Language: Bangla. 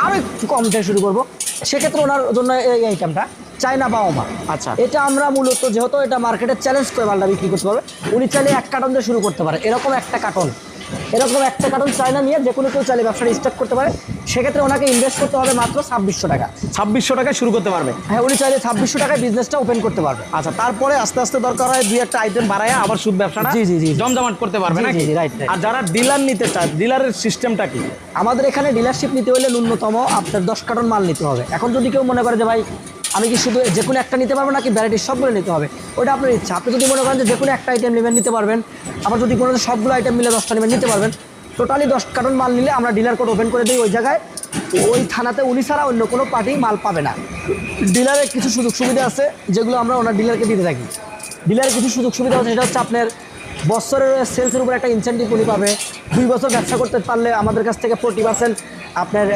আমি একটু কম থেকে শুরু করবো, সেক্ষেত্রে ওনার জন্য এই আইটেমটা চায়না বাওমা। আচ্ছা। এটা আমরা মূলত যেহেতু এটা মার্কেটে চ্যালেঞ্জ করে মালটা বিক্রি করতে পারবে, উনি চাইলে 1 কার্টন দিয়ে শুরু করতে পারে। এরকম একটা কার্টন চায়না নিয়ে যে কোনো কেউ চাইলে ব্যবসাটা স্টার্ট করতে পারে। সেক্ষেত্রে ওনাকে ইনভেস্ট করতে হবে মাত্র 2600 টাকা। 2600 টাকায় শুরু করতে পারবে। হ্যাঁ, উনি চাইলে 2600 টাকায় বিজনেসটা ওপেন করতে পারবে। আচ্ছা, তারপরে আস্তে আস্তে দরকার হয় 2-1টা আইটেম বাড়ায় আবার সুদ ব্যবসাটা জি, জি, জি। জমজমাট করতে পারবে জি, নাকি? জি, রাইট। আর যারা ডিলার নিতে চায়, ডিলারের সিস্টেমটা কি? আমাদের এখানে ডিলারশিপ নিতে হলে ন্যূনতম আপনার 10 কার্টন মাল নিতে হবে। এখন যদি কেউ মনে করে যে ভাই আমি কি শুধু যে কোনো একটা নিতে পারবো নাকি ভ্যারাইটির সবগুলো নিতে হবে, ওটা আপনার ইচ্ছা। আপনি যদি মনে করেন যে কোনো একটা আইটেম নেবেন নিতে পারবেন, আবার যদি কোনো সবগুলো আইটেম মিলে 10টা নেবেন নিতে পারবেন। টোটালি 10 কার্টন মাল নিলে আমরা ডিলার কোড ওপেন করে দিই ওই জায়গায়। ওই থানাতে উনি ছাড়া অন্য কোনো পার্টি মাল পাবে না। ডিলারের কিছু সুযোগ সুবিধা আছে যেগুলো আমরা ওনার ডিলারকে দিতে থাকি। ডিলারের কিছু সুযোগ সুবিধা আছে, সেটা হচ্ছে আপনার বছরের সেলসের উপর একটা ইনসেন্টিভ উনি পাবে। 2 বছর ব্যবসা করতে পারলে আমাদের কাছ থেকে 40% আপনার